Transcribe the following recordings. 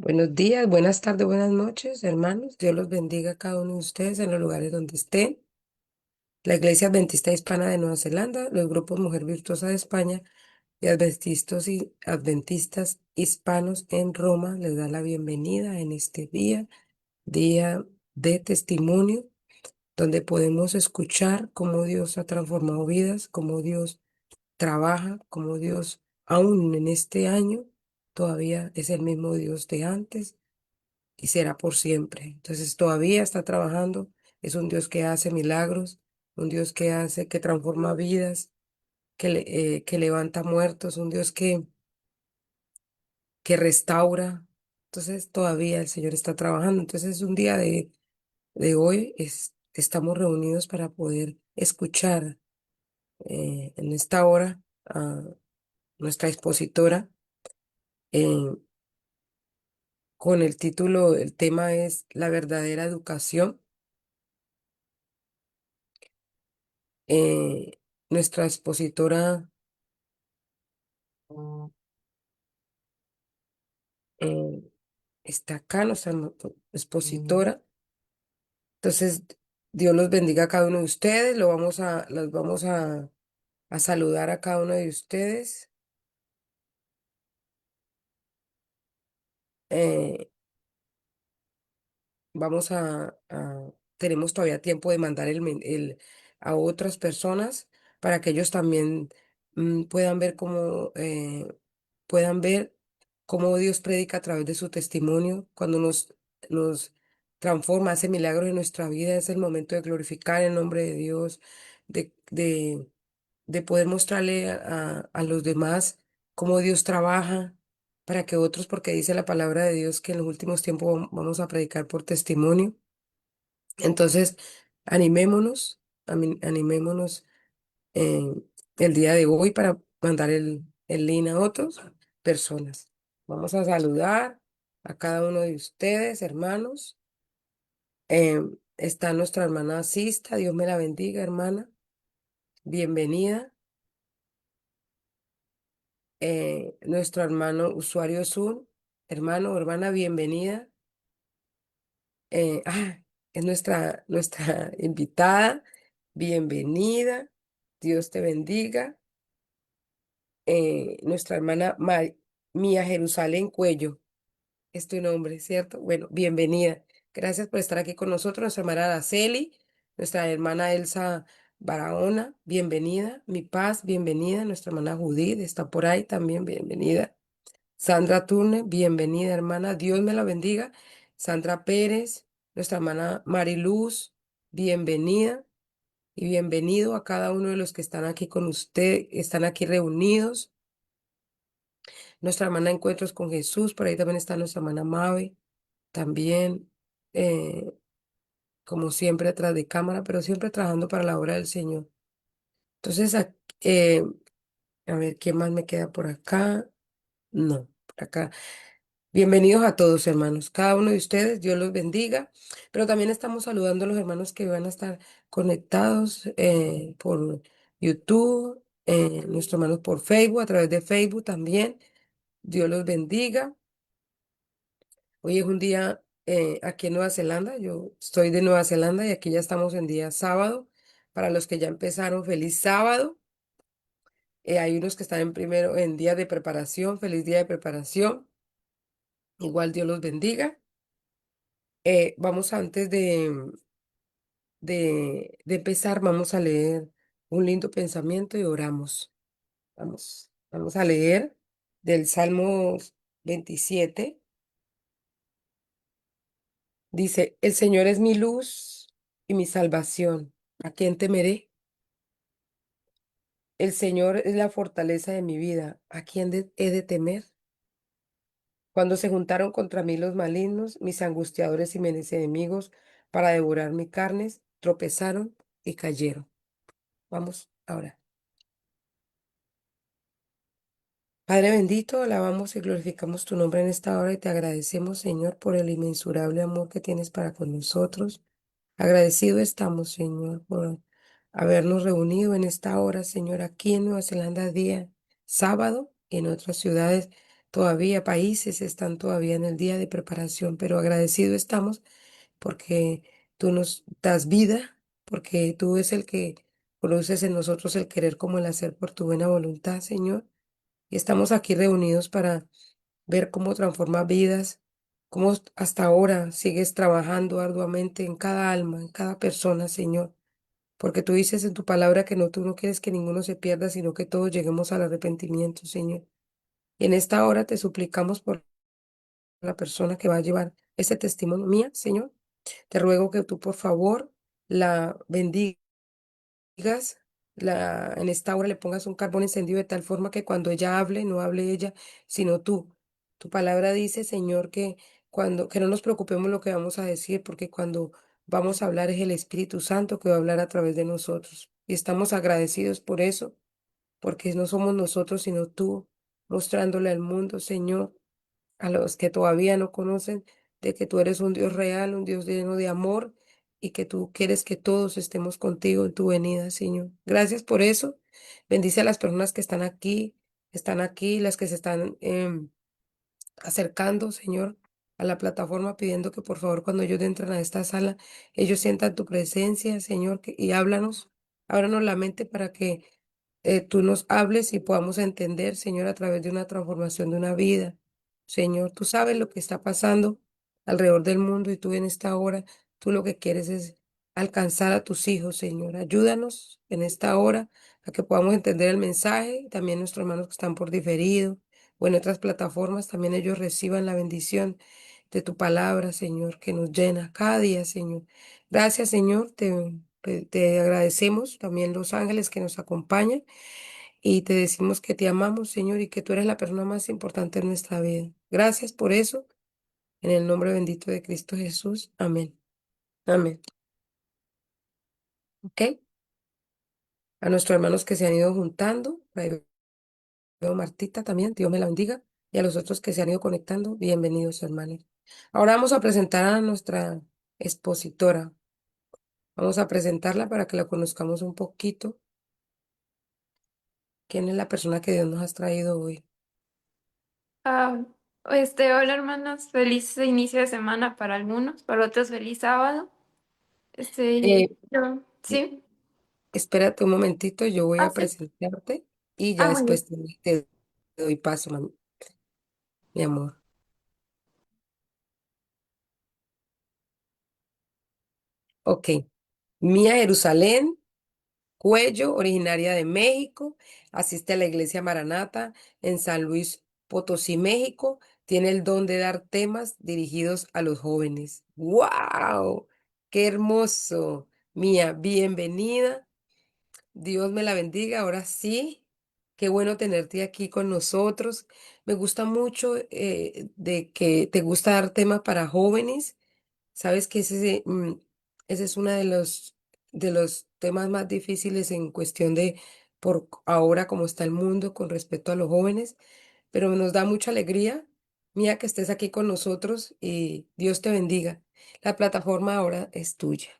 Buenos días, buenas tardes, buenas noches, hermanos. Dios los bendiga a cada uno de ustedes en los lugares donde estén. La Iglesia Adventista Hispana de Nueva Zelanda, los grupos Mujer Virtuosa de España y Adventistas Hispanos en Roma les da la bienvenida en este día de testimonio, donde podemos escuchar cómo Dios ha transformado vidas, cómo Dios trabaja, cómo Dios, aún en este año, todavía es el mismo Dios de antes y será por siempre. Entonces todavía está trabajando, es un Dios que hace milagros, un Dios que hace, que transforma vidas, que levanta muertos, un Dios que restaura. Entonces todavía el Señor está trabajando. Entonces es un día de hoy, estamos reunidos para poder escuchar en esta hora a nuestra expositora eh, con el título, el tema es La verdadera educación. Eh, Nuestra expositora eh, está acá, nuestra expositora. Entonces, Dios los bendiga a cada uno de ustedes. Los vamos a saludar a cada uno de ustedes. Eh, Vamos tenemos todavía tiempo de mandar a otras personas para que ellos también puedan ver puedan ver cómo Dios predica a través de su testimonio, cuando nos transforma, hace milagros en nuestra vida. Es el momento de glorificar el nombre de Dios, de, de, de poder mostrarle a los demás cómo Dios trabaja para que otros, porque dice la palabra de Dios que en los últimos tiempos vamos a predicar por testimonio. Entonces, animémonos eh, el día de hoy para mandar el link a otras personas. Vamos a saludar a cada uno de ustedes, hermanos. Está nuestra hermana Sista, Dios me la bendiga, hermana. Bienvenida. Nuestro hermano usuario Zoom, hermano o hermana, bienvenida. Eh, ah, es nuestra invitada, bienvenida. Dios te bendiga. Nuestra hermana Mía Jerusalén Cuello, es tu nombre, ¿cierto? Bueno, bienvenida. Gracias por estar aquí con nosotros. Nuestra hermana Araceli, nuestra hermana Elsa Barahona, bienvenida. Mi Paz, bienvenida. Nuestra hermana Judith está por ahí también, bienvenida. Sandra Turne, bienvenida, hermana. Dios me la bendiga. Sandra Pérez, nuestra hermana Mariluz, bienvenida y bienvenido a cada uno de los que están aquí con usted, están aquí reunidos. Nuestra hermana Encuentros con Jesús, por ahí también está nuestra hermana Mabe, también, eh, como siempre, atrás de cámara, pero siempre trabajando para la obra del Señor. Entonces, eh, a ver, ¿quién más me queda por acá? No, por acá. Bienvenidos a todos, hermanos. Cada uno de ustedes, Dios los bendiga. Pero también estamos saludando a los hermanos que van a estar conectados por YouTube, nuestros hermanos por Facebook, a través de Facebook también. Dios los bendiga. Hoy es un día aquí en Nueva Zelanda. Yo soy de Nueva Zelanda y aquí ya estamos en día sábado. Para los que ya empezaron, feliz sábado. Hay unos que están en primero en día de preparación, feliz día de preparación. Igual Dios los bendiga. Vamos antes de empezar, vamos a leer un lindo pensamiento y oramos. Vamos a leer del Salmo 27. Dice, el Señor es mi luz y mi salvación. ¿A quién temeré? El Señor es la fortaleza de mi vida. ¿A quién he de temer? Cuando se juntaron contra mí los malignos, mis angustiadores y mis enemigos, para devorar mi carnes, tropezaron y cayeron. Vamos ahora. Padre bendito, alabamos y glorificamos tu nombre en esta hora y te agradecemos, Señor, por el inmensurable amor que tienes para con nosotros. Agradecido estamos, Señor, por habernos reunido en esta hora, Señor, aquí en Nueva Zelanda, día sábado, y en otras ciudades. todavía países están todavía en el día de preparación, pero agradecido estamos porque tú nos das vida, porque tú es el que produces en nosotros el querer como el hacer por tu buena voluntad, Señor. Y estamos aquí reunidos para ver cómo transforma vidas, cómo hasta ahora sigues trabajando arduamente en cada alma, en cada persona, Señor. Porque tú dices en tu palabra que no, tú no quieres que ninguno se pierda, sino que todos lleguemos al arrepentimiento, Señor. Y en esta hora te suplicamos por la persona que va a llevar este testimonio mía, Señor. Te ruego que tú, por favor, la bendigas, en esta hora le pongas un carbón encendido de tal forma que cuando ella hable, no hable ella, sino tú. Tu palabra dice, Señor, que no nos preocupemos lo que vamos a decir, porque cuando vamos a hablar es el Espíritu Santo que va a hablar a través de nosotros. Y estamos agradecidos por eso, porque no somos nosotros, sino tú, mostrándole al mundo, Señor, a los que todavía no conocen de que tú eres un Dios real, un Dios lleno de amor y que tú quieres que todos estemos contigo en tu venida, Señor. Gracias por eso. Bendice a las personas que están aquí, las que se están acercando, Señor, a la plataforma, pidiendo que por favor cuando ellos entran a esta sala, ellos sientan tu presencia, Señor, y háblanos la mente para que tú nos hables y podamos entender, Señor, a través de una transformación de una vida. Señor, tú sabes lo que está pasando alrededor del mundo y tú en esta hora, tú lo que quieres es alcanzar a tus hijos, Señor. Ayúdanos en esta hora a que podamos entender el mensaje y también nuestros hermanos que están por diferido o en otras plataformas, también ellos reciban la bendición de tu palabra, Señor, que nos llena cada día, Señor. Gracias, Señor. Te agradecemos también los ángeles que nos acompañan y te decimos que te amamos, Señor, y que tú eres la persona más importante en nuestra vida. Gracias por eso, en el nombre bendito de Cristo Jesús. Amén. Amén. ¿Ok? A nuestros hermanos que se han ido juntando, por ahí veo Martita también, Dios me la bendiga, y a los otros que se han ido conectando, bienvenidos, hermanos. Ahora vamos a presentar a nuestra expositora. Vamos a presentarla para que la conozcamos un poquito. ¿Quién es la persona que Dios nos ha traído hoy? Ah, hola hermanos, feliz inicio de semana para algunos, para otros feliz sábado. Eh, Sí, Espérate un momentito, yo voy a sí. presentarte y ya Ah, muy bien. después te doy paso, mi amor. Ok. Mía Jerusalén Cuello, originaria de México, asiste a la Iglesia Maranata en San Luis Potosí, México. Tiene el don de dar temas dirigidos a los jóvenes. ¡Wow! ¡Qué hermoso! Mía, bienvenida. Dios me la bendiga. Ahora sí, qué bueno tenerte aquí con nosotros. Me gusta mucho de que te gusta dar temas para jóvenes. Sabes que ese es uno de los temas más difíciles en cuestión de por ahora cómo está el mundo con respecto a los jóvenes, pero nos da mucha alegría, Mía, que estés aquí con nosotros y Dios te bendiga. La plataforma ahora es tuya.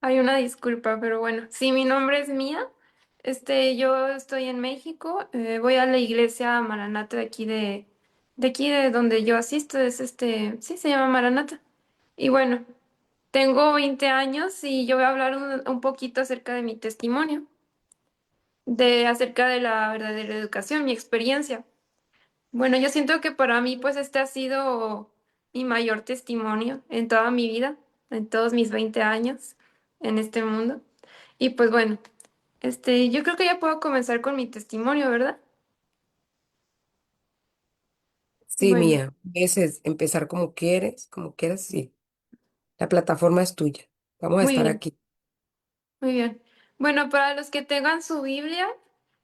Hay una disculpa, pero bueno, sí, mi nombre es Mía. Yo estoy en México, voy a la iglesia Maranata de aquí de donde yo asisto, sí, se llama Maranata. Y bueno, tengo 20 años y yo voy a hablar un poquito acerca de mi testimonio, acerca de la verdadera educación, mi experiencia. Bueno, yo siento que para mí, pues este ha sido mi mayor testimonio en toda mi vida, en todos mis 20 años en este mundo. Y pues bueno, yo creo que ya puedo comenzar con mi testimonio, ¿verdad? Sí, Bueno, Mía, ese es empezar como quieras, sí. La plataforma es tuya. Vamos a muy estar bien, aquí. muy bien. Bueno, para los que tengan su Biblia,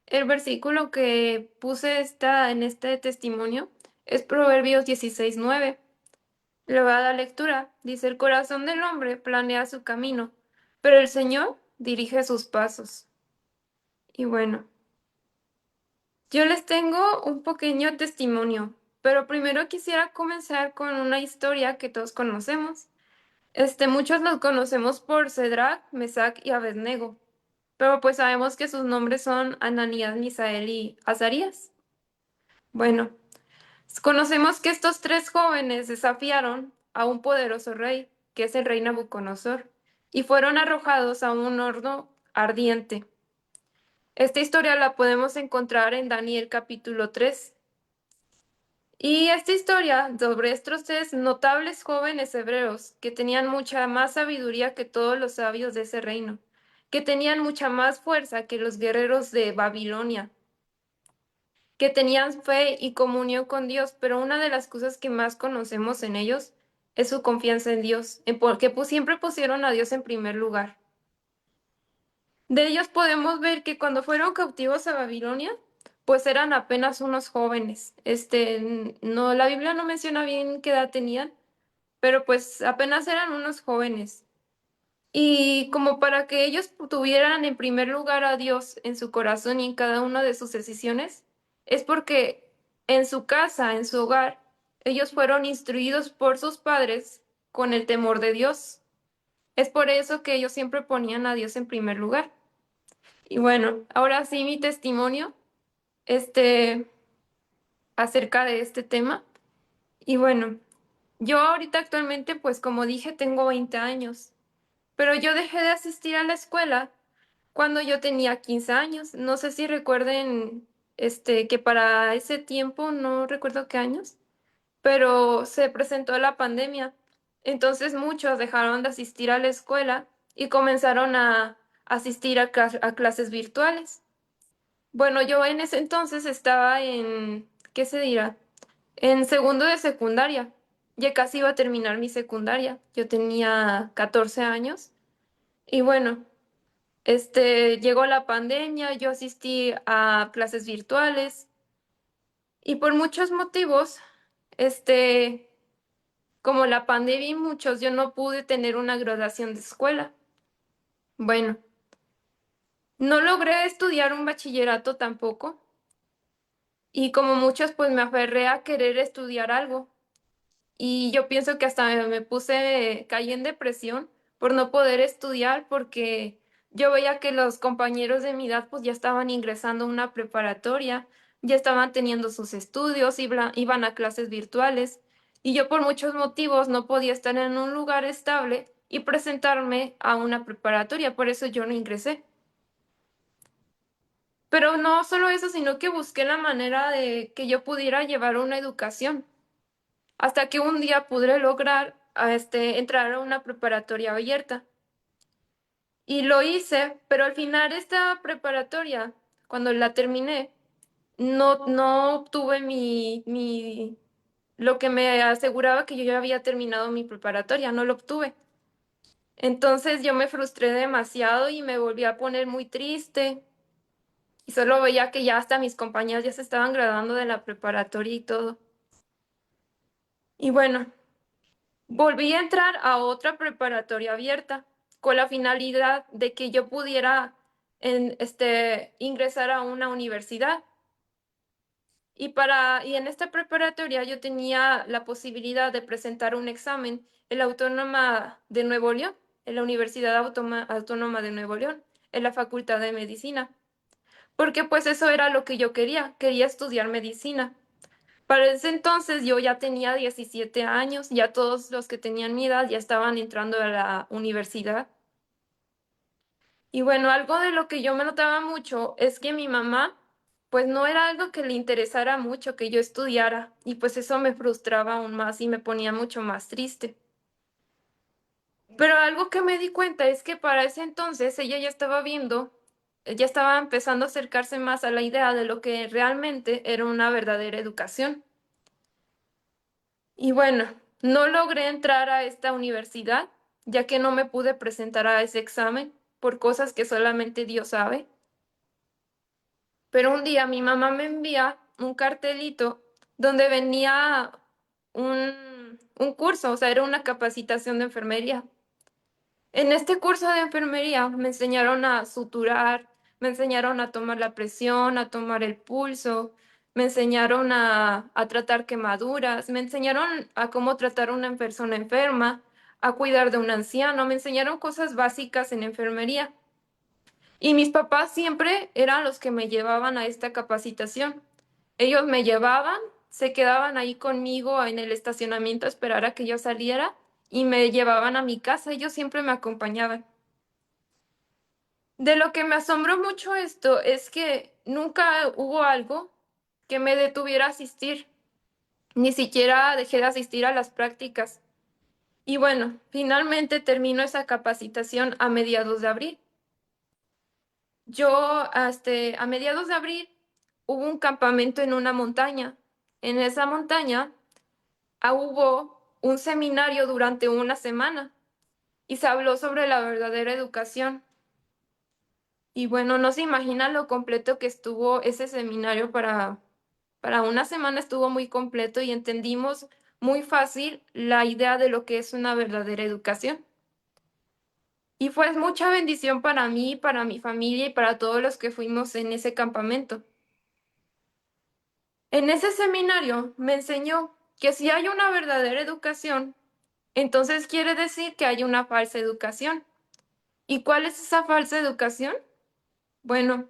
el versículo que puse en este testimonio es Proverbios 16:9. Le va a dar lectura. Dice, el corazón del hombre planea su camino, pero el Señor dirige sus pasos. Y bueno, yo les tengo un pequeño testimonio, pero primero quisiera comenzar con una historia que todos conocemos. Muchos los conocemos por Cedrac, Mesac y Abednego, pero pues sabemos que sus nombres son Ananías, Misael y Azarías. Bueno, conocemos que estos tres jóvenes desafiaron a un poderoso rey, que es el rey Nabucodonosor, y fueron arrojados a un horno ardiente. Esta historia la podemos encontrar en Daniel capítulo 3. Y esta historia sobre estos tres notables jóvenes hebreos que tenían mucha más sabiduría que todos los sabios de ese reino, que tenían mucha más fuerza que los guerreros de Babilonia, que tenían fe y comunión con Dios, pero una de las cosas que más conocemos en ellos es su confianza en Dios, en porque siempre pusieron a Dios en primer lugar. De ellos podemos ver que cuando fueron cautivos a Babilonia, pues eran apenas unos jóvenes. No, la Biblia no menciona bien qué edad tenían, pero pues apenas eran unos jóvenes. Y como para que ellos tuvieran en primer lugar a Dios en su corazón y en cada una de sus decisiones, es porque en su casa, en su hogar, ellos fueron instruidos por sus padres con el temor de Dios. Es por eso que ellos siempre ponían a Dios en primer lugar. Y bueno, ahora sí mi testimonio, este, acerca de este tema. Y bueno, yo ahorita actualmente, pues como dije, tengo 20 años, pero yo dejé de asistir a la escuela cuando yo tenía 15 años. No sé si recuerden, que para ese tiempo, no recuerdo qué años, pero se presentó la pandemia. Entonces muchos dejaron de asistir a la escuela y comenzaron a asistir a clases virtuales. Bueno, yo en ese entonces estaba en, ¿qué se dirá? En segundo de secundaria. Ya casi iba a terminar mi secundaria. Yo tenía 14 años. Y bueno, llegó la pandemia, yo asistí a clases virtuales y por muchos motivos, este, como la pandemia y muchos, yo no pude tener una graduación de escuela. Bueno, no logré estudiar un bachillerato tampoco y como muchos, pues me aferré a querer estudiar algo. Y yo pienso que hasta me puse, caí en depresión por no poder estudiar porque yo veía que los compañeros de mi edad pues ya estaban ingresando a una preparatoria, ya estaban teniendo sus estudios, iban a clases virtuales y yo por muchos motivos no podía estar en un lugar estable y presentarme a una preparatoria, por eso yo no ingresé. Pero no solo eso, sino que busqué la manera de que yo pudiera llevar una educación hasta que un día pude lograr entrar a una preparatoria abierta. Y lo hice, pero al final esta preparatoria, cuando la terminé, no obtuve lo que me aseguraba que yo ya había terminado mi preparatoria, no lo obtuve. Entonces yo me frustré demasiado y me volví a poner muy triste y solo veía que ya hasta mis compañeras ya se estaban graduando de la preparatoria y todo. Y bueno, volví a entrar a otra preparatoria abierta con la finalidad de que yo pudiera ingresar a una universidad. Y en esta preparatoria yo tenía la posibilidad de presentar un examen en la Autónoma de Nuevo León, en la Universidad Autónoma de Nuevo León, en la Facultad de Medicina, porque pues eso era lo que yo quería estudiar medicina. Para ese entonces yo ya tenía 17 años, ya todos los que tenían mi edad ya estaban entrando a la universidad. Y bueno, algo de lo que yo me notaba mucho es que mi mamá, pues no era algo que le interesara mucho que yo estudiara, y pues eso me frustraba aún más y me ponía mucho más triste. Pero algo que me di cuenta es que para ese entonces ella ya estaba viendo, ya estaba empezando a acercarse más a la idea de lo que realmente era una verdadera educación. Y bueno, no logré entrar a esta universidad, ya que no me pude presentar a ese examen por cosas que solamente Dios sabe. Pero un día mi mamá me envía un cartelito donde venía un curso, o sea, era una capacitación de enfermería. En este curso de enfermería me enseñaron a suturar, me enseñaron a tomar la presión, a tomar el pulso, me enseñaron a tratar quemaduras, me enseñaron a cómo tratar a una persona enferma, a cuidar de un anciano, me enseñaron cosas básicas en enfermería. Y mis papás siempre eran los que me llevaban a esta capacitación. Ellos me llevaban, se quedaban ahí conmigo en el estacionamiento a esperar a que yo saliera y me llevaban a mi casa. Ellos siempre me acompañaban. De lo que me asombró mucho esto es que nunca hubo algo que me detuviera a asistir. Ni siquiera dejé de asistir a las prácticas. Y bueno, finalmente terminó esa capacitación a mediados de abril. A mediados de abril hubo un campamento en una montaña. En esa montaña hubo un seminario durante una semana y se habló sobre la verdadera educación. Y bueno, no se imagina lo completo que estuvo ese seminario para una semana estuvo muy completo y entendimos muy fácil la idea de lo que es una verdadera educación. Y fue mucha bendición para mí, para mi familia y para todos los que fuimos en ese campamento. En ese seminario me enseñó que si hay una verdadera educación, entonces quiere decir que hay una falsa educación. ¿Y cuál es esa falsa educación? Bueno,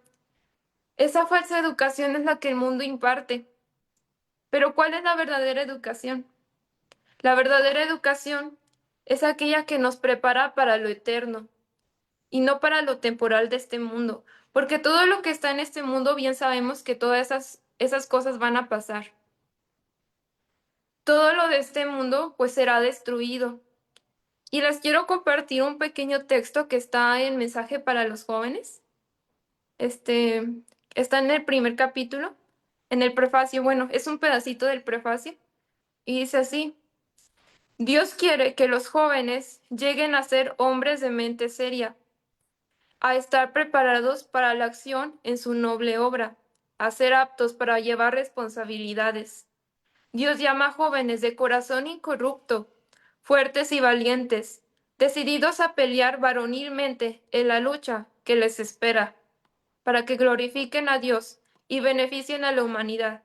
esa falsa educación es la que el mundo imparte. Pero ¿cuál es la verdadera educación? La verdadera educación es aquella que nos prepara para lo eterno y no para lo temporal de este mundo, porque todo lo que está en este mundo bien sabemos que todas esas cosas van a pasar. Todo lo de este mundo pues será destruido. Y les quiero compartir un pequeño texto que está en Mensaje para los Jóvenes. Este está en el primer capítulo, en el prefacio. Bueno, es un pedacito del prefacio y dice así: Dios quiere que los jóvenes lleguen a ser hombres de mente seria, a estar preparados para la acción en su noble obra, a ser aptos para llevar responsabilidades. Dios llama a jóvenes de corazón incorrupto, fuertes y valientes, decididos a pelear varonilmente en la lucha que les espera, para que glorifiquen a Dios y beneficien a la humanidad.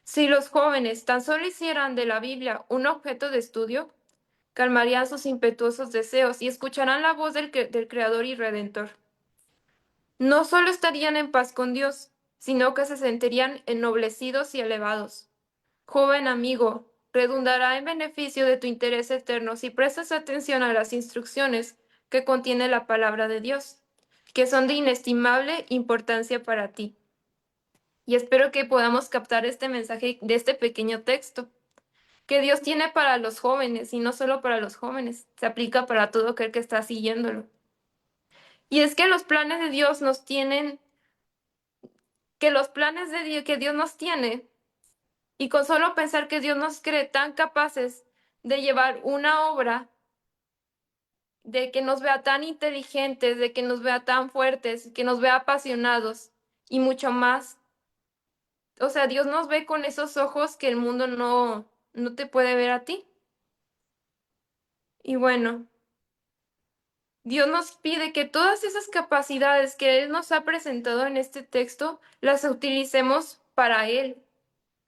Si los jóvenes tan solo hicieran de la Biblia un objeto de estudio, calmarían sus impetuosos deseos y escucharán la voz del Creador y Redentor. No solo estarían en paz con Dios, sino que se sentirían ennoblecidos y elevados. Joven amigo, redundará en beneficio de tu interés eterno si prestas atención a las instrucciones que contiene la palabra de Dios, que son de inestimable importancia para ti. Y espero que podamos captar este mensaje de este pequeño texto, que Dios tiene para los jóvenes y no solo para los jóvenes, se aplica para todo aquel que está siguiéndolo. Y es que los planes de Dios nos tienen, que los planes de Dios que Dios nos tiene, y con solo pensar que Dios nos cree tan capaces de llevar una obra, de que nos vea tan inteligentes, de que nos vea tan fuertes, que nos vea apasionados y mucho más. O sea, Dios nos ve con esos ojos que el mundo no te puede ver a ti. Y bueno, Dios nos pide que todas esas capacidades que Él nos ha presentado en este texto las utilicemos para Él,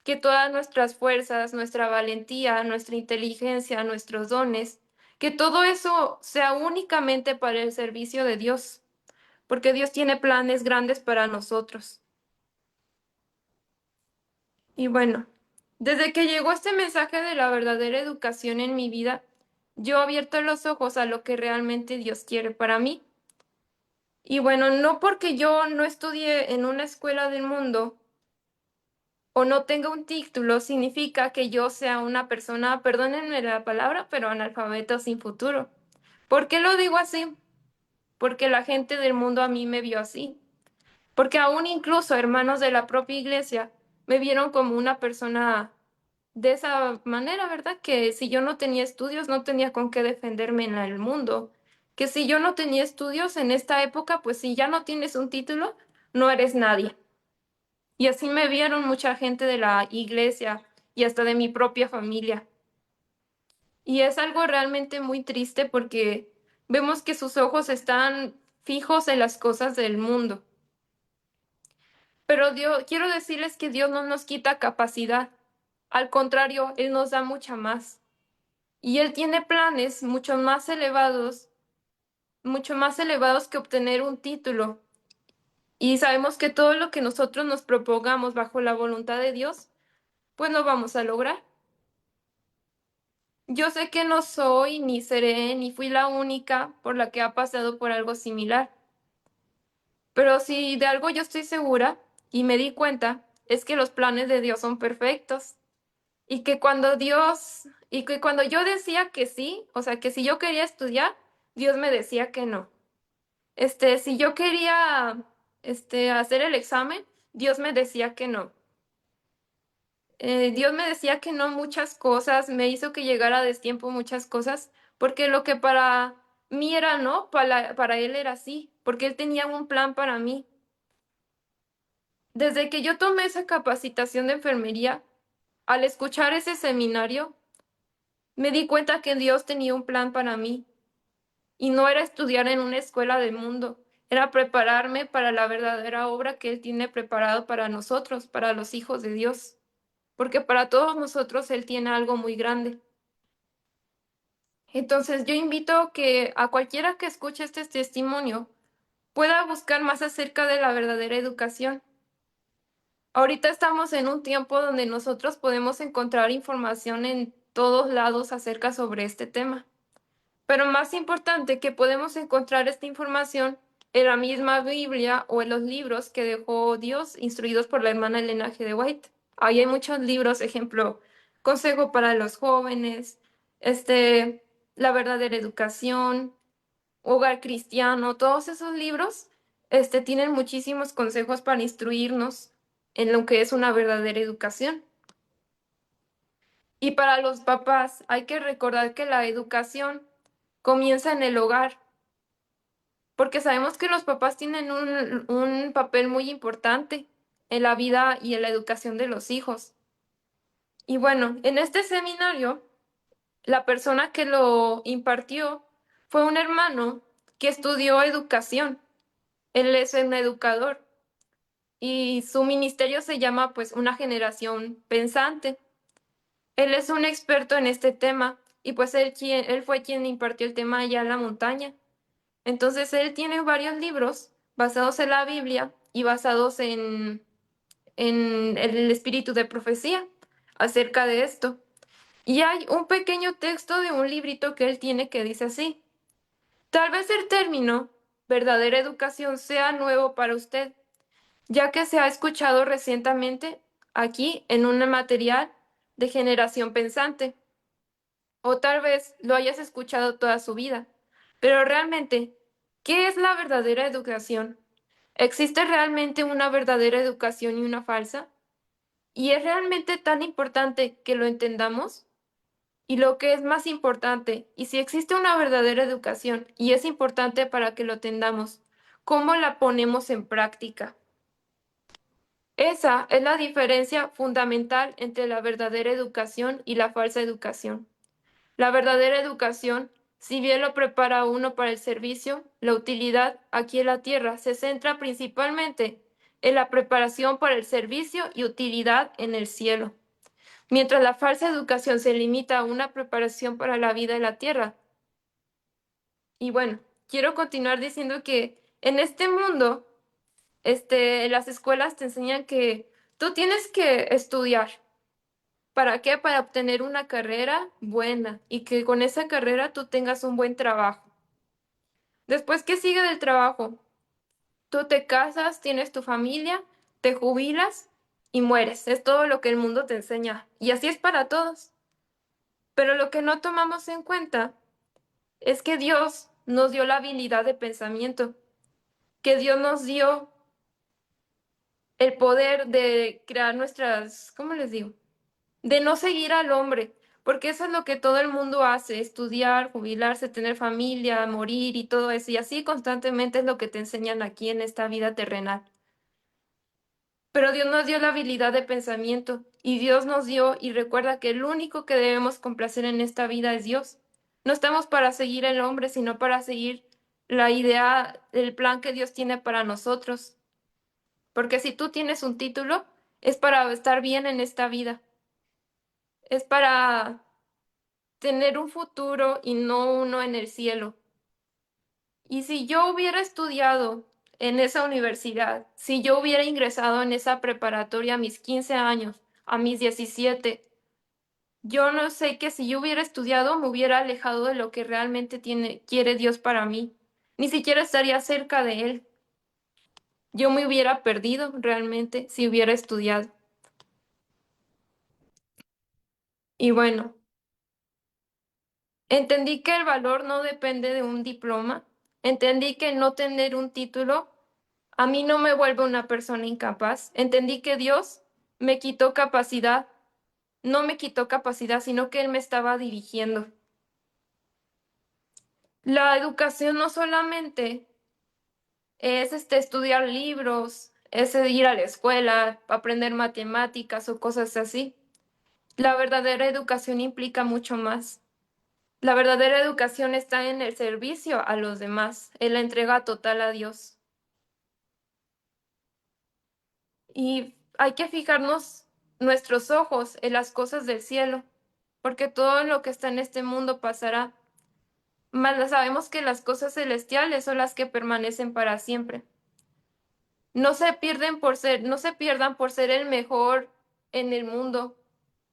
que todas nuestras fuerzas, nuestra valentía, nuestra inteligencia, nuestros dones, que todo eso sea únicamente para el servicio de Dios, porque Dios tiene planes grandes para nosotros. Y bueno, desde que llegó este mensaje de la verdadera educación en mi vida, yo he abierto los ojos a lo que realmente Dios quiere para mí. Y bueno, no porque yo no estudie en una escuela del mundo o no tenga un título, significa que yo sea una persona, perdónenme la palabra, pero analfabeto sin futuro. ¿Por qué lo digo así? Porque la gente del mundo a mí me vio así. Porque aún incluso hermanos de la propia iglesia me vieron como una persona de esa manera, ¿verdad? Que si yo no tenía estudios, no tenía con qué defenderme en el mundo. Que si yo no tenía estudios en esta época, pues si ya no tienes un título, no eres nadie. Y así me vieron mucha gente de la iglesia y hasta de mi propia familia. Y es algo realmente muy triste porque vemos que sus ojos están fijos en las cosas del mundo. Pero Dios, quiero decirles que Dios no nos quita capacidad. Al contrario, Él nos da mucha más. Y Él tiene planes mucho más elevados que obtener un título. Y sabemos que todo lo que nosotros nos propongamos bajo la voluntad de Dios, pues lo vamos a lograr. Yo sé que no soy, ni seré, ni fui la única por la que ha pasado por algo similar, pero si de algo yo estoy segura y me di cuenta, es que los planes de Dios son perfectos y que cuando yo decía que sí, o sea, que si yo quería estudiar, Dios me decía que no. Si yo quería, hacer el examen, Dios me decía que no. Dios me decía que no muchas cosas, me hizo que llegara a destiempo muchas cosas, porque lo que para mí era no, para Él era sí, porque Él tenía un plan para mí. Desde que yo tomé esa capacitación de enfermería, al escuchar ese seminario, me di cuenta que Dios tenía un plan para mí, y no era estudiar en una escuela del mundo, era prepararme para la verdadera obra que Él tiene preparado para nosotros, para los hijos de Dios, porque para todos nosotros Él tiene algo muy grande. Entonces yo invito que a cualquiera que escuche este testimonio pueda buscar más acerca de la verdadera educación. Ahorita estamos en un tiempo donde nosotros podemos encontrar información en todos lados acerca sobre este tema. Pero más importante que podemos encontrar esta información en la misma Biblia o en los libros que dejó Dios, instruidos por la hermana Elena G. de White. Ahí hay muchos libros, ejemplo, Consejo para los jóvenes, La verdadera educación, Hogar cristiano, todos esos libros, tienen muchísimos consejos para instruirnos en lo que es una verdadera educación. Y para los papás hay que recordar que la educación comienza en el hogar, porque sabemos que los papás tienen un papel muy importante en la vida y en la educación de los hijos. Y bueno, en este seminario, la persona que lo impartió fue un hermano que estudió educación. Él es un educador y su ministerio se llama pues Una Generación Pensante. Él es un experto en este tema y pues él fue quien impartió el tema allá en la montaña. Entonces él tiene varios libros basados en la Biblia y basados en el espíritu de profecía acerca de esto. Y hay un pequeño texto de un librito que él tiene que dice así: tal vez el término verdadera educación sea nuevo para usted, ya que se ha escuchado recientemente aquí en un material de generación pensante, o tal vez lo hayas escuchado toda su vida. Pero realmente, ¿qué es la verdadera educación? ¿Existe realmente una verdadera educación y una falsa? ¿Y es realmente tan importante que lo entendamos? Y lo que es más importante, y si existe una verdadera educación y es importante para que lo entendamos, ¿cómo la ponemos en práctica? Esa es la diferencia fundamental entre la verdadera educación y la falsa educación. La verdadera educación, si bien lo prepara a uno para el servicio, la utilidad aquí en la tierra se centra principalmente en la preparación para el servicio y utilidad en el cielo, mientras la falsa educación se limita a una preparación para la vida en la tierra. Y bueno, quiero continuar diciendo que en este mundo, las escuelas te enseñan que tú tienes que estudiar. ¿Para qué? Para obtener una carrera buena y que con esa carrera tú tengas un buen trabajo. Después, ¿qué sigue del trabajo? Tú te casas, tienes tu familia, te jubilas y mueres. Es todo lo que el mundo te enseña. Y así es para todos. Pero lo que no tomamos en cuenta es que Dios nos dio la habilidad de pensamiento, que Dios nos dio el poder de crear nuestras, ¿cómo les digo? De no seguir al hombre, porque eso es lo que todo el mundo hace: estudiar, jubilarse, tener familia, morir y todo eso, y así constantemente es lo que te enseñan aquí en esta vida terrenal. Pero Dios nos dio la habilidad de pensamiento y Dios nos dio, y recuerda que el único que debemos complacer en esta vida es Dios. No estamos para seguir al hombre, sino para seguir la idea, el plan que Dios tiene para nosotros. Porque si tú tienes un título, es para estar bien en esta vida, es para tener un futuro y no uno en el cielo. Y si yo hubiera estudiado en esa universidad, si yo hubiera ingresado en esa preparatoria a mis 15 años, a mis 17, yo no sé que si yo hubiera estudiado me hubiera alejado de lo que realmente quiere Dios para mí. Ni siquiera estaría cerca de Él. Yo me hubiera perdido realmente si hubiera estudiado. Y bueno, entendí que el valor no depende de un diploma. Entendí que no tener un título a mí no me vuelve una persona incapaz. Entendí que Dios me quitó capacidad. No me quitó capacidad, sino que Él me estaba dirigiendo. La educación no solamente es estudiar libros, es ir a la escuela, aprender matemáticas o cosas así. La verdadera educación implica mucho más. La verdadera educación está en el servicio a los demás, en la entrega total a Dios. Y hay que fijarnos nuestros ojos en las cosas del cielo, porque todo lo que está en este mundo pasará. Mas sabemos que las cosas celestiales son las que permanecen para siempre. No se pierdan por ser el mejor en el mundo,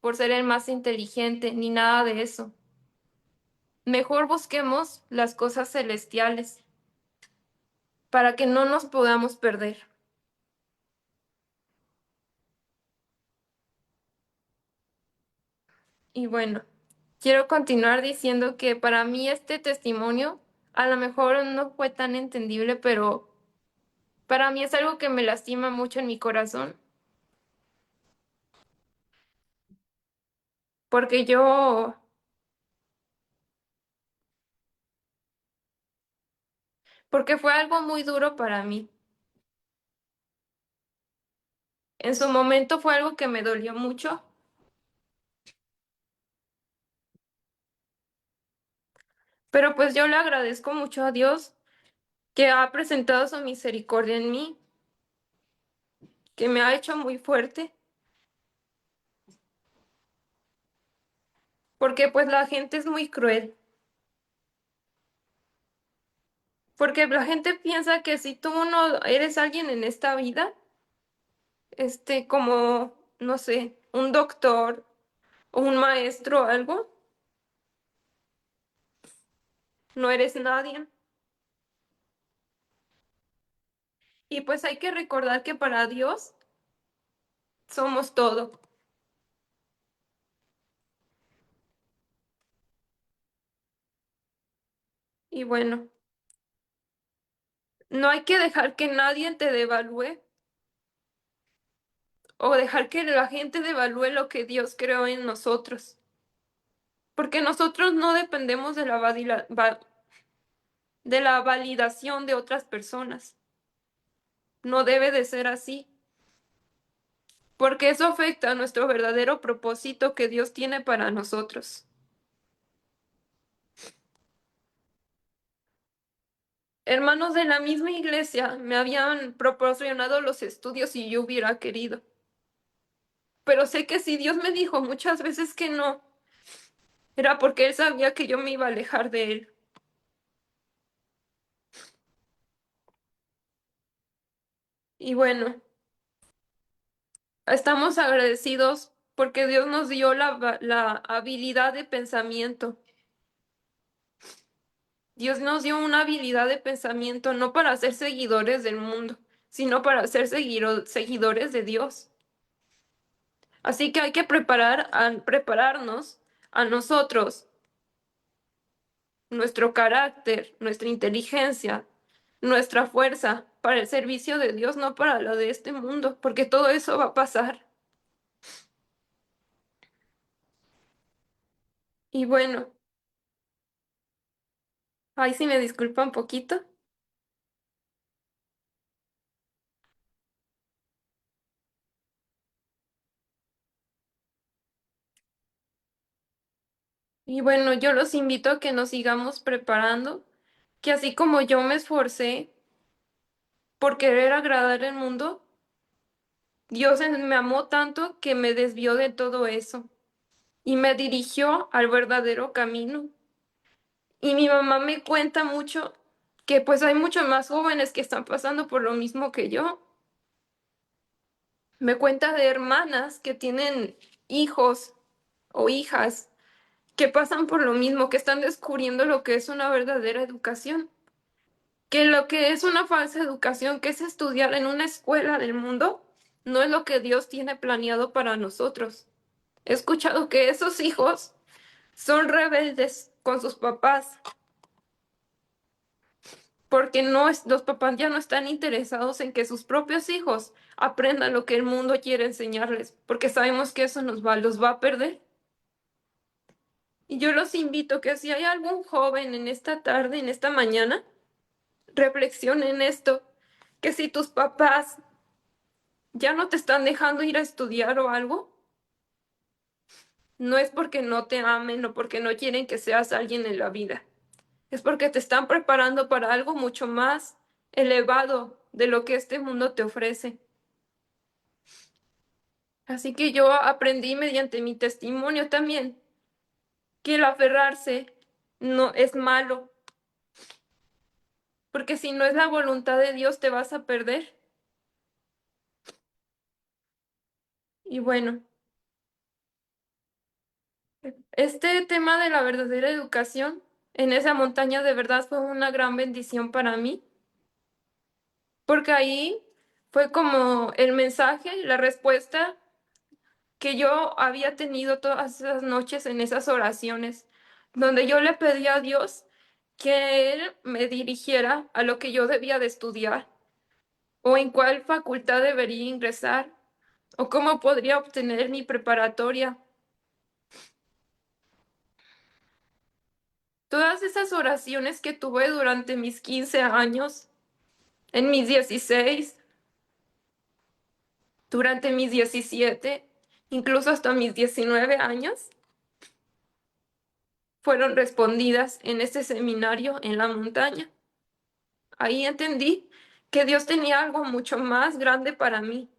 por ser el más inteligente, ni nada de eso. Mejor busquemos las cosas celestiales para que no nos podamos perder. Y bueno, quiero continuar diciendo que para mí este testimonio a lo mejor no fue tan entendible, pero para mí es algo que me lastima mucho en mi corazón, porque porque fue algo muy duro para mí. En su momento fue algo que me dolió mucho, pero pues yo le agradezco mucho a Dios que ha presentado su misericordia en mí, que me ha hecho muy fuerte, porque pues la gente es muy cruel, porque la gente piensa que si tú no eres alguien en esta vida, como, no sé, un doctor o un maestro o algo, no eres nadie. Y pues hay que recordar que para Dios somos todo. Y bueno, no hay que dejar que nadie te devalúe o dejar que la gente devalúe lo que Dios creó en nosotros, porque nosotros no dependemos de de la validación de otras personas. No debe de ser así, porque eso afecta a nuestro verdadero propósito que Dios tiene para nosotros. Hermanos de la misma iglesia me habían proporcionado los estudios si yo hubiera querido, pero sé que si Dios me dijo muchas veces que no, era porque Él sabía que yo me iba a alejar de Él. Y bueno, estamos agradecidos porque Dios nos dio la habilidad de pensamiento. Dios nos dio una habilidad de pensamiento no para ser seguidores del mundo, sino para ser seguidores de Dios. Así que hay que prepararnos a nosotros, nuestro carácter, nuestra inteligencia, nuestra fuerza para el servicio de Dios, no para lo de este mundo, porque todo eso va a pasar. Y bueno, ahí sí me disculpa un poquito. Y bueno, yo los invito a que nos sigamos preparando, que así como yo me esforcé por querer agradar al mundo, Dios me amó tanto que me desvió de todo eso y me dirigió al verdadero camino. Y mi mamá me cuenta mucho que pues hay muchos más jóvenes que están pasando por lo mismo que yo. Me cuenta de hermanas que tienen hijos o hijas que pasan por lo mismo, que están descubriendo lo que es una verdadera educación, que lo que es una falsa educación, que es estudiar en una escuela del mundo, no es lo que Dios tiene planeado para nosotros. He escuchado que esos hijos son rebeldes con sus papás, porque los papás ya no están interesados en que sus propios hijos aprendan lo que el mundo quiere enseñarles, porque sabemos que eso los va a perder. Y yo los invito que si hay algún joven en esta tarde, en esta mañana, reflexione en esto, que si tus papás ya no te están dejando ir a estudiar o algo, no es porque no te amen o porque no quieren que seas alguien en la vida. Es porque te están preparando para algo mucho más elevado de lo que este mundo te ofrece. Así que yo aprendí mediante mi testimonio también que el aferrarse no es malo, porque si no es la voluntad de Dios te vas a perder. Y bueno, este tema de la verdadera educación en esa montaña de verdad fue una gran bendición para mí, porque ahí fue como el mensaje, la respuesta que yo había tenido todas esas noches en esas oraciones, donde yo le pedí a Dios que Él me dirigiera a lo que yo debía de estudiar, o en cuál facultad debería ingresar, o cómo podría obtener mi preparatoria. Todas esas oraciones que tuve durante mis 15 años, en mis 16, durante mis 17, incluso hasta mis 19 años, fueron respondidas en ese seminario en la montaña. Ahí entendí que Dios tenía algo mucho más grande para mí,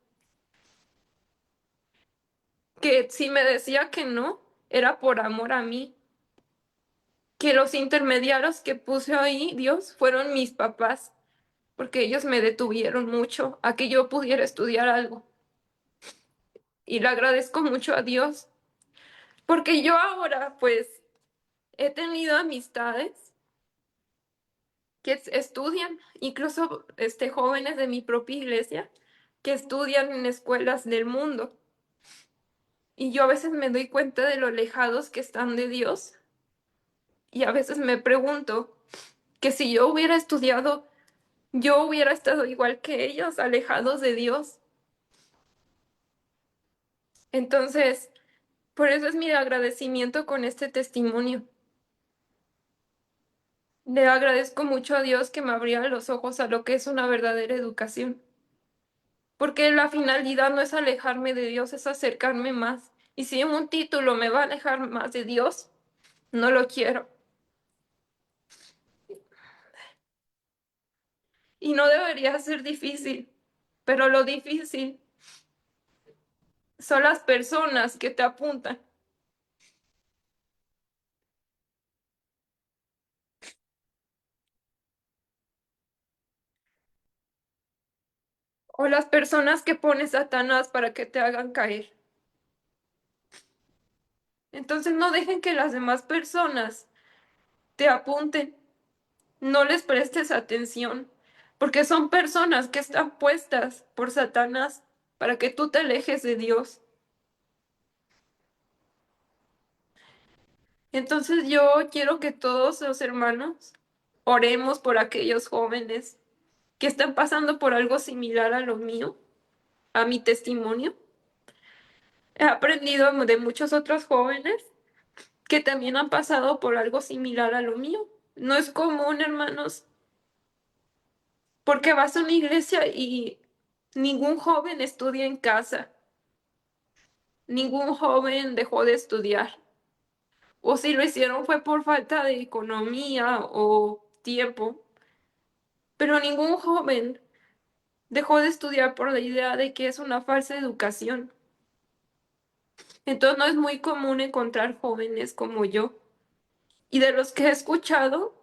que si me decía que no, era por amor a mí, que los intermediarios que puso ahí, Dios, fueron mis papás, porque ellos me detuvieron mucho a que yo pudiera estudiar algo. Y le agradezco mucho a Dios, porque yo ahora pues he tenido amistades que estudian, incluso jóvenes de mi propia iglesia, que estudian en escuelas del mundo. Y yo a veces me doy cuenta de lo alejados que están de Dios. Y a veces me pregunto que si yo hubiera estudiado, yo hubiera estado igual que ellos, alejados de Dios. Entonces, por eso es mi agradecimiento con este testimonio. Le agradezco mucho a Dios que me abriera los ojos a lo que es una verdadera educación. Porque la finalidad no es alejarme de Dios, es acercarme más. Y si un título me va a alejar más de Dios, no lo quiero. Y no debería ser difícil, pero lo difícil son las personas que te apuntan o las personas que pone Satanás para que te hagan caer. Entonces no dejen que las demás personas te apunten, no les prestes atención, porque son personas que están puestas por Satanás para que tú te alejes de Dios. Entonces yo quiero que todos los hermanos oremos por aquellos jóvenes que están pasando por algo similar a lo mío, a mi testimonio. He aprendido de muchos otros jóvenes que también han pasado por algo similar a lo mío. No es común, hermanos, porque vas a una iglesia y ningún joven estudia en casa, ningún joven dejó de estudiar. O si lo hicieron fue por falta de economía o tiempo, pero ningún joven dejó de estudiar por la idea de que es una falsa educación. Entonces no es muy común encontrar jóvenes como yo. Y de los que he escuchado,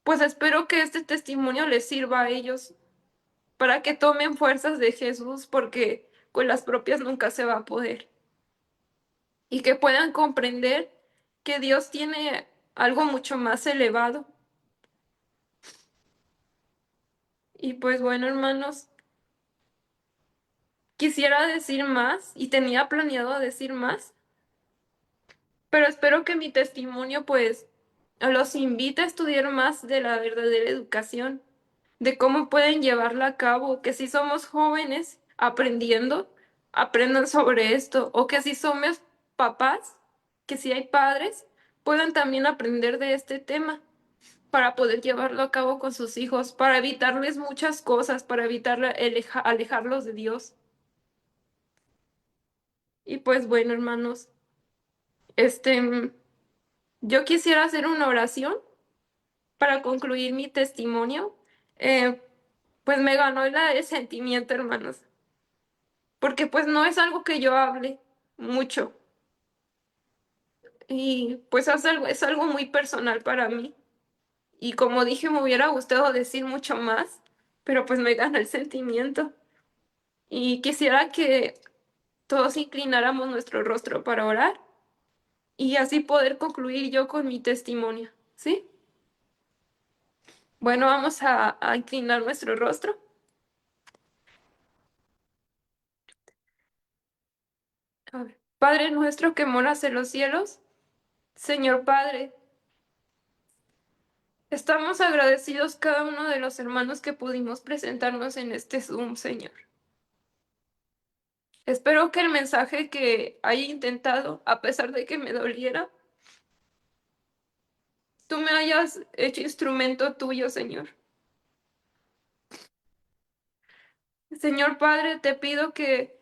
pues espero que este testimonio les sirva a ellos para que tomen fuerzas de Jesús, porque con las propias nunca se va a poder. Y que puedan comprender que Dios tiene algo mucho más elevado. Y pues bueno, hermanos, quisiera decir más y tenía planeado decir más, pero espero que mi testimonio pues los invite a estudiar más de la verdadera educación, de cómo pueden llevarla a cabo, que si somos jóvenes aprendiendo, aprendan sobre esto, o que si somos papás, que si hay padres, puedan también aprender de este tema para poder llevarlo a cabo con sus hijos, para evitarles muchas cosas, para evitar alejarlos de Dios. Y pues bueno, hermanos, este, yo quisiera hacer una oración para concluir mi testimonio. Eh, pues me ganó el sentimiento, hermanos, porque pues no es algo que yo hable mucho y pues es algo muy personal para mí. Y como dije, me hubiera gustado decir mucho más, pero pues me gana el sentimiento. Y quisiera que todos inclináramos nuestro rostro para orar y así poder concluir yo con mi testimonio, ¿sí? Bueno, vamos a inclinar nuestro rostro. A ver. Padre nuestro que moras en los cielos, Señor Padre, estamos agradecidos cada uno de los hermanos que pudimos presentarnos en este Zoom, Señor. Espero que el mensaje que haya intentado, a pesar de que me doliera, tú me hayas hecho instrumento tuyo, Señor. Señor Padre, te pido que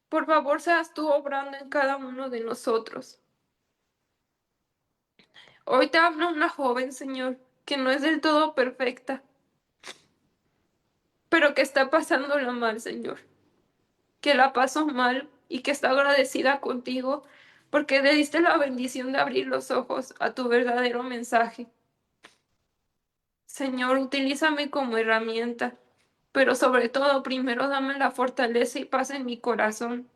por favor seas tú obrando en cada uno de nosotros. Hoy te habla una joven, Señor, que no es del todo perfecta, pero que está pasándola mal, Señor. Que la pasó mal y que está agradecida contigo porque le diste la bendición de abrir los ojos a tu verdadero mensaje. Señor, utilízame como herramienta, pero sobre todo primero dame la fortaleza y paz en mi corazón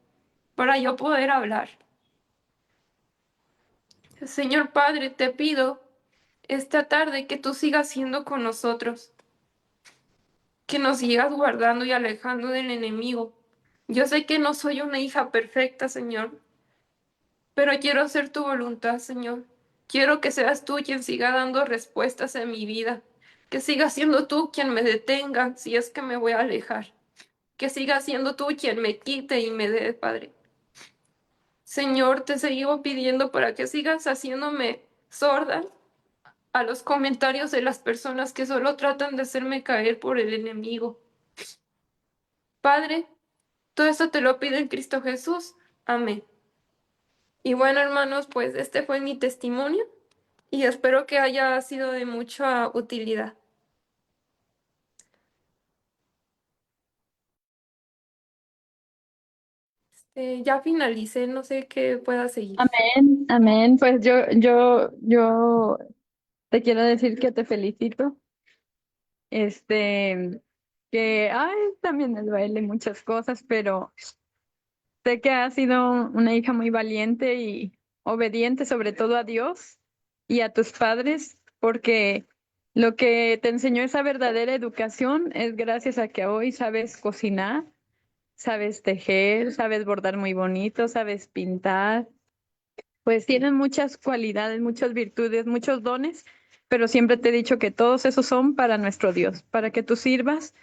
para yo poder hablar. Señor Padre, te pido esta tarde que tú sigas siendo con nosotros, que nos sigas guardando y alejando del enemigo. Yo sé que no soy una hija perfecta, Señor, pero quiero hacer tu voluntad, Señor. Quiero que seas tú quien siga dando respuestas en mi vida, que siga siendo tú quien me detenga si es que me voy a alejar, que siga siendo tú quien me quite y me dé, Padre. Señor, te sigo pidiendo para que sigas haciéndome sorda a los comentarios de las personas que solo tratan de hacerme caer por el enemigo. Padre, todo esto te lo pido en Cristo Jesús. Amén. Y bueno, hermanos, pues este fue mi testimonio y espero que haya sido de mucha utilidad. Ya finalicé, no sé qué pueda seguir. Amén, amén. Pues yo te quiero decir que te felicito. Que, también el baile y muchas cosas, pero sé que has sido una hija muy valiente y obediente, sobre todo a Dios y a tus padres, porque lo que te enseñó esa verdadera educación es gracias a que hoy sabes cocinar, sabes tejer, sabes bordar muy bonito, sabes pintar. Pues tienen muchas cualidades, muchas virtudes, muchos dones, pero siempre te he dicho que todos esos son para nuestro Dios, para que tú sirvas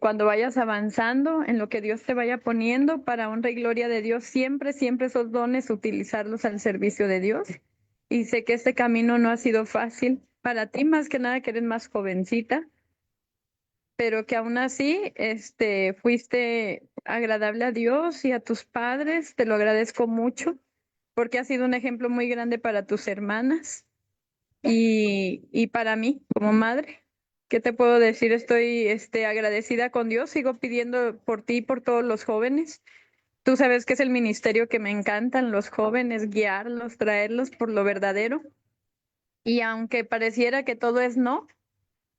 cuando vayas avanzando en lo que Dios te vaya poniendo para honra y gloria de Dios, siempre, siempre esos dones, utilizarlos al servicio de Dios. Y sé que este camino no ha sido fácil para ti, más que nada que eres más jovencita, pero que aún así, fuiste agradable a Dios y a tus padres, te lo agradezco mucho porque has sido un ejemplo muy grande para tus hermanas y para mí como madre. ¿Qué te puedo decir? Estoy, agradecida con Dios, sigo pidiendo por ti y por todos los jóvenes. Tú sabes que es el ministerio que me encantan, los jóvenes, guiarlos, traerlos por lo verdadero. y aunque pareciera que todo es no,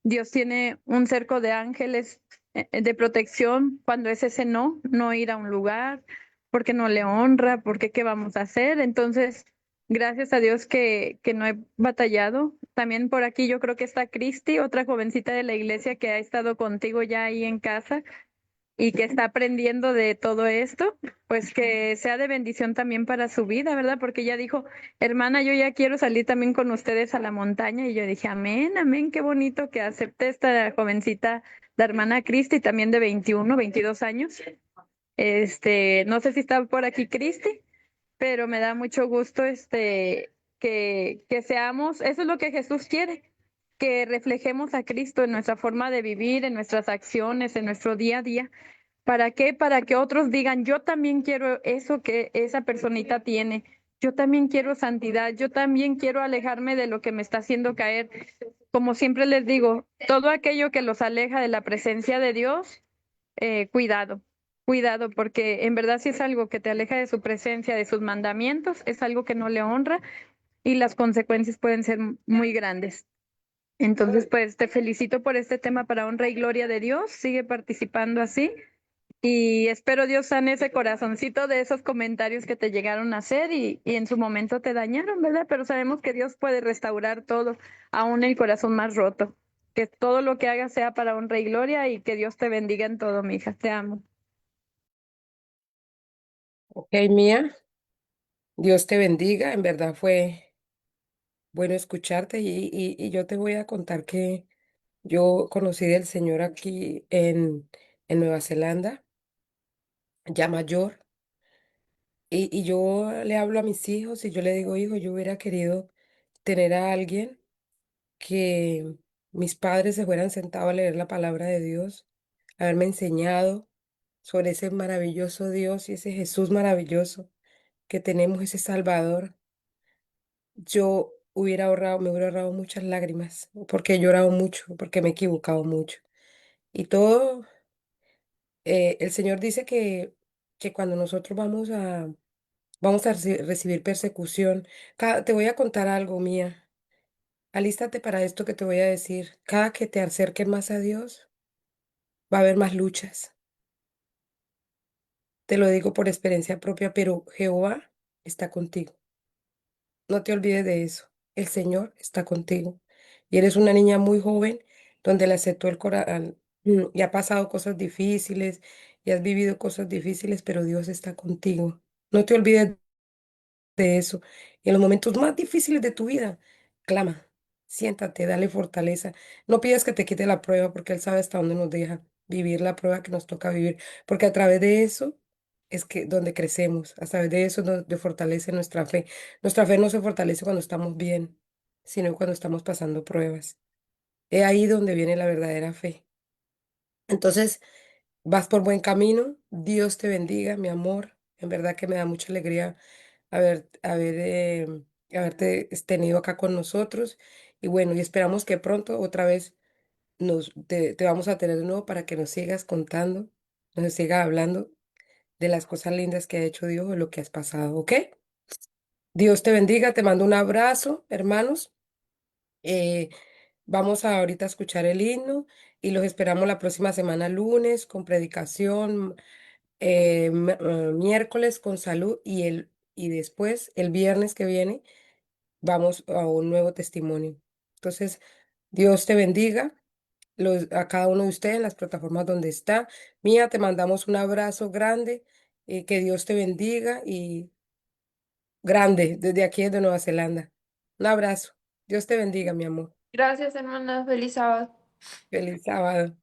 Dios tiene un cerco de ángeles de protección cuando es ese no, no ir a un lugar, porque no le honra, porque qué vamos a hacer. Entonces, gracias a Dios que no he batallado. También por aquí yo creo que está Cristi, otra jovencita de la iglesia que ha estado contigo ya ahí en casa y que está aprendiendo de todo esto, pues que sea de bendición también para su vida, ¿verdad? Porque ella dijo, hermana, yo ya quiero salir también con ustedes a la montaña. Y yo dije, amén, amén, qué bonito que acepte esta jovencita, la hermana Cristi, también de 21, 22 años. No sé si está por aquí Cristi, pero me da mucho gusto que seamos, eso es lo que Jesús quiere, que reflejemos a Cristo en nuestra forma de vivir, en nuestras acciones, en nuestro día a día. ¿Para qué? Para que otros digan, yo también quiero eso que esa personita tiene. Yo también quiero santidad, yo también quiero alejarme de lo que me está haciendo caer. Como siempre les digo, todo aquello que los aleja de la presencia de Dios, cuidado, cuidado, porque en verdad si es algo que te aleja de su presencia, de sus mandamientos, es algo que no le honra y las consecuencias pueden ser muy grandes. Entonces, pues te felicito por este tema para honra y gloria de Dios. Sigue participando así. Y espero Dios sane ese corazoncito de esos comentarios que te llegaron a hacer y en su momento te dañaron, ¿verdad? Pero sabemos que Dios puede restaurar todo, aún el corazón más roto. Que todo lo que hagas sea para honra y gloria y que Dios te bendiga en todo, mi hija. Te amo. Ok, Mía, Dios te bendiga. En verdad fue bueno escucharte y yo te voy a contar que yo conocí del Señor aquí en Nueva Zelanda, ya mayor, y yo le hablo a mis hijos y yo le digo, hijo, yo hubiera querido tener a alguien que mis padres se fueran sentados a leer la palabra de Dios, haberme enseñado sobre ese maravilloso Dios y ese Jesús maravilloso que tenemos, ese Salvador. Yo hubiera ahorrado, me hubiera ahorrado muchas lágrimas, porque he llorado mucho, porque me he equivocado mucho. Y todo, el Señor dice que cuando nosotros vamos a recibir persecución, te voy a contar algo, Mía. Alístate para esto que te voy a decir. Cada que te acerques más a Dios, va a haber más luchas. Te lo digo por experiencia propia, pero Jehová está contigo. No te olvides de eso. El Señor está contigo. Y eres una niña muy joven donde le aceptó el corazón y ha pasado cosas difíciles y has vivido cosas difíciles, pero Dios está contigo. No te olvides de eso. Y en los momentos más difíciles de tu vida, clama, siéntate, dale fortaleza. No pidas que te quite la prueba porque Él sabe hasta dónde nos deja vivir la prueba que nos toca vivir, porque a través de eso es que donde crecemos, a través de eso nos fortalece nuestra fe. Nuestra fe no se fortalece cuando estamos bien, sino cuando estamos pasando pruebas. Es ahí donde viene la verdadera fe. Entonces, vas por buen camino. Dios te bendiga, mi amor. En verdad que me da mucha alegría haberte tenido acá con nosotros. Y bueno, y esperamos que pronto otra vez te vamos a tener de nuevo para que nos sigas contando, nos sigas hablando de las cosas lindas que ha hecho Dios o lo que has pasado, ¿ok? Dios te bendiga, te mando un abrazo, hermanos. Eh, Vamos a ahorita a escuchar el himno y los esperamos la próxima semana lunes con predicación, miércoles con salud y después el viernes que viene vamos a un nuevo testimonio. Entonces, Dios te bendiga a cada uno de ustedes en las plataformas donde está. Mía, te mandamos un abrazo grande, que Dios te bendiga y grande desde aquí desde Nueva Zelanda. Un abrazo. Dios te bendiga, mi amor. Gracias, hermana. Feliz sábado. Feliz sábado.